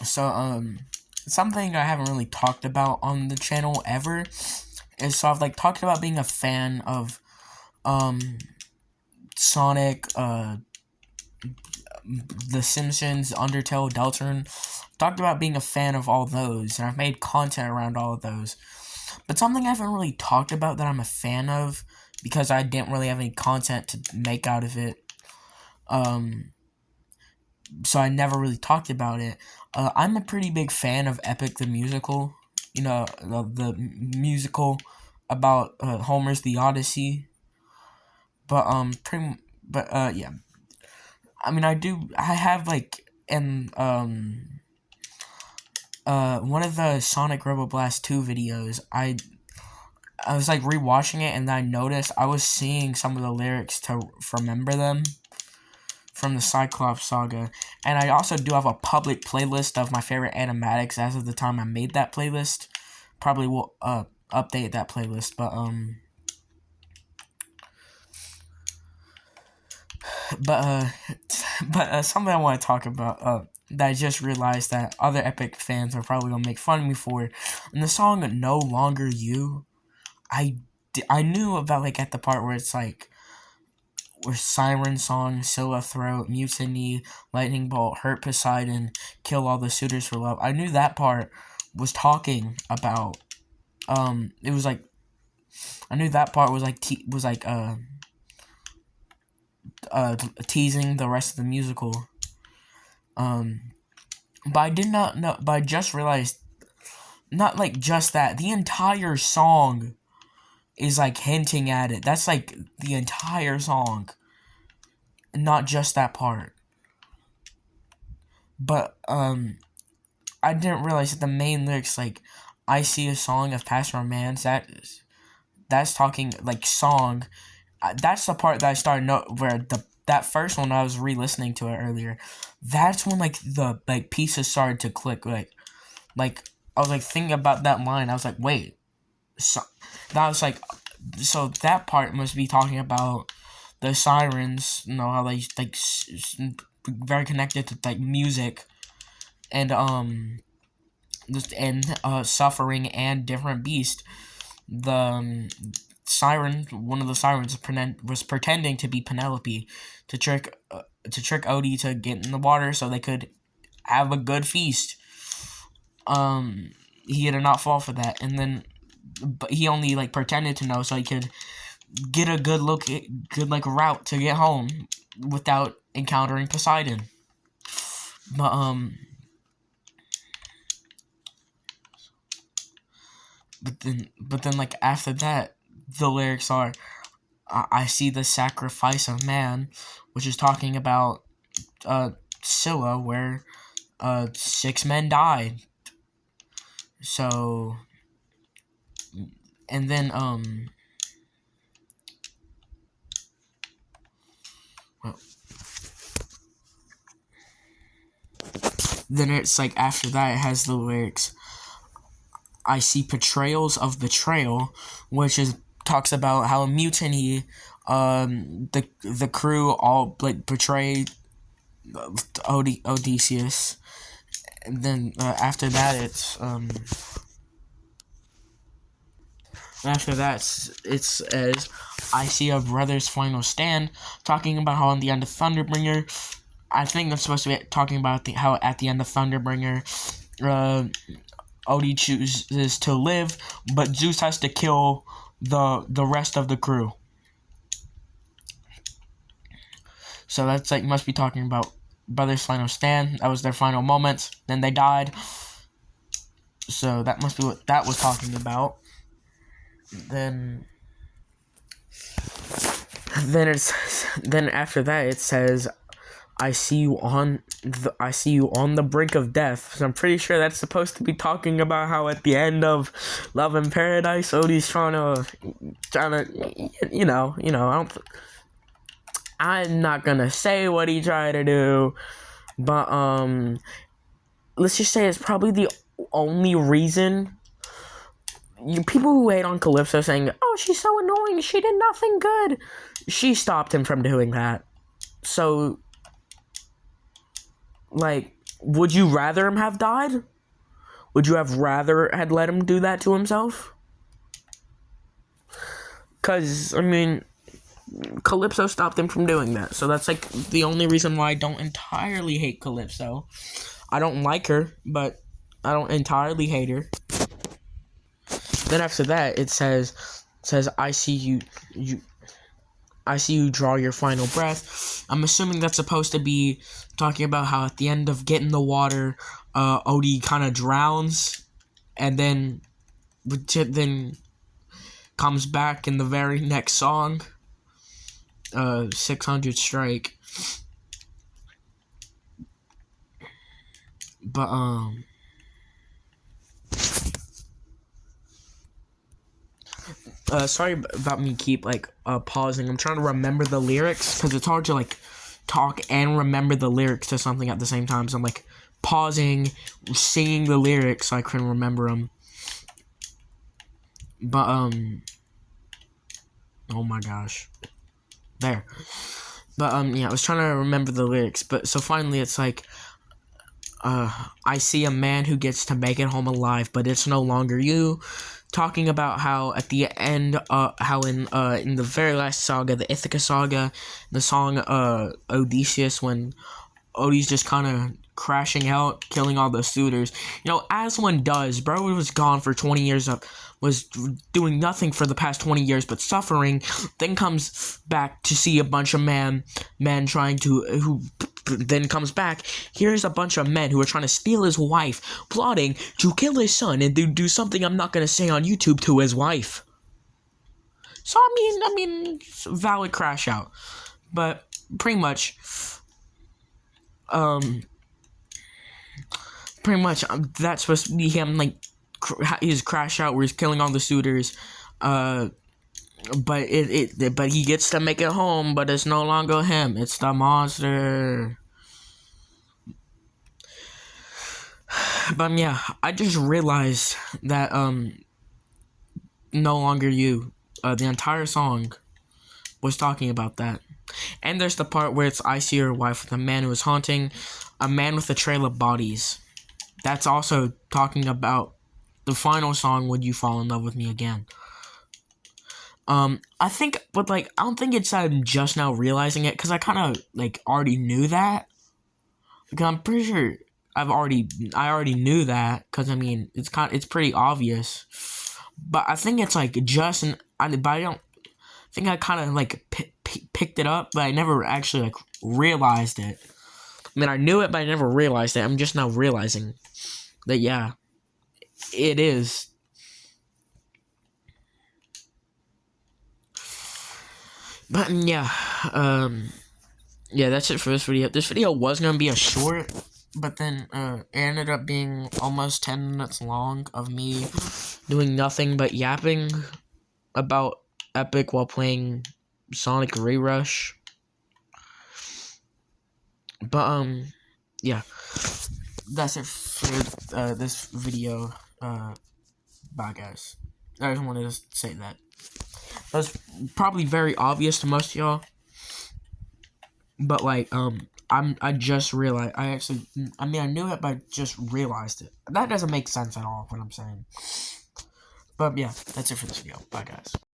So, something I haven't really talked about on the channel ever is, so I've, like, talked about being a fan of, Sonic, The Simpsons, Undertale, Deltarune. Talked about being a fan of all those, and I've made content around all of those. But something I haven't really talked about that I'm a fan of, because I didn't really have any content to make out of it, so I never really talked about it. I'm a pretty big fan of Epic the Musical. You know, the musical about Homer's The Odyssey. But yeah. I mean, I have, like, in one of the Sonic ReRush 2 videos, I was, like, rewatching it, and I noticed I was seeing some of the lyrics to remember them from the Cyclops saga. And I also do have a public playlist of my favorite animatics as of the time I made that playlist. Probably will update that playlist, but something I want to talk about, that I just realized that other Epic fans are probably gonna make fun of me for. In the song "No Longer You," I knew about, like, at the part where it's like, where Siren Song, Scylla Throat, Mutiny, Lightning Bolt, Hurt Poseidon, Kill All the Suitors for Love. I knew that part was talking about, it was like, I knew that part was like, teasing the rest of the musical. But I did not know, but I just realized, not, like, just that, the entire song is, like, hinting at it. That's, like, the entire song, not just that part. But, I didn't realize that the main lyrics, like, I see a song of past romance, that's talking, like, song. That's the part that I started where that first one, I was re-listening to it earlier. That's when, like, the, like, pieces started to click. Like I was, like, thinking about that line. I was like, wait. So that was like, so that part must be talking about the sirens. You know how they, like, very connected to, like, music and suffering and different beast. The siren, one of the sirens, was pretending to be Penelope to trick Odie to get in the water so they could have a good feast. He had to not fall for that, and then, but he only, like, pretended to know so he could get a good like, route to get home without encountering Poseidon. But then, like, after that, the lyrics are, I see the sacrifice of man, which is talking about Scylla, where 6 men died. So, and then well, then it's like, after that, it has the lyrics, I see portrayals of betrayal, which is talks about how Mutiny, the crew all, like, betrayed Odysseus. And then after that, it's after that, it's as I see a brother's final stand, talking about how, in the end of Thunderbringer, I think that's supposed to be talking about how at the end of Thunderbringer, Odie chooses to live, but Zeus has to kill the rest of the crew. So that's, like, must be talking about brothers' final stand. That was their final moments. Then they died. So that must be what that was talking about. Then after that, it says, I see you on the brink of death. So I'm pretty sure that's supposed to be talking about how at the end of Love in Paradise, Odie's trying to, you know, I'm not gonna say what he tried to do, but let's just say it's probably the only reason. People who hate on Calypso saying, oh, she's so annoying, she did nothing good, she stopped him from doing that. So, like, Would you rather him have died? Would you have rather had let him do that to himself? Because, I mean, Calypso stopped him from doing that. So that's like the only reason why I don't entirely hate Calypso. I don't like her, but I don't entirely hate her. Then after that, it says I see you draw your final breath. I'm assuming that's supposed to be talking about how at the end of Get in the Water, Odie kind of drowns, and then comes back in the very next song, 600 Strike. But sorry about me keep pausing. I'm trying to remember the lyrics because it's hard to talk and remember the lyrics to something at the same time. So I'm pausing, singing the lyrics so I can remember them. But oh my gosh, there. But yeah, I was trying to remember the lyrics. But so finally, it's I see a man who gets to make it home alive, but it's no longer you. Talking about how at the end, how in the very last saga, the Ithaca saga, the song Odysseus, when Odie's just kind of crashing out, killing all the suitors. You know, as one does, bro was gone for 20 years, was doing nothing for the past 20 years but suffering, then comes back to see a bunch of men trying to, who then comes back, here's a bunch of men who are trying to steal his wife, plotting to kill his son and do something I'm not going to say on YouTube to his wife. So, I mean, valid crash out. But, pretty much, that's supposed to be him, his crash out where he's killing all the suitors, but he gets to make it home, but it's no longer him, it's the monster. But yeah, I just realized that no longer you, the entire song was talking about that. And there's the part where it's I see your wife with a man who is haunting a man with a trail of bodies. That's also talking about the final song, Would You Fall in Love with Me Again. I think, but I don't think it's I'm just now realizing it, because I kind of already knew that. Because I'm pretty sure I already knew that, because I mean it's pretty obvious. But I think it's but I don't think I kind of picked it up, but I never actually realized it. I mean, I knew it, but I never realized it. I'm just now realizing that, yeah, it is. But yeah, yeah, that's it for this video. This video was gonna be a short, but then it ended up being almost 10 minutes long of me doing nothing but yapping about Epic while playing Sonic ReRush. But yeah, that's it for this video. Bye guys. I just wanted to say that. That's probably very obvious to most of y'all. But I just realized, I knew it, but I just realized it. That doesn't make sense at all, what I'm saying. But yeah, that's it for this video. Bye guys.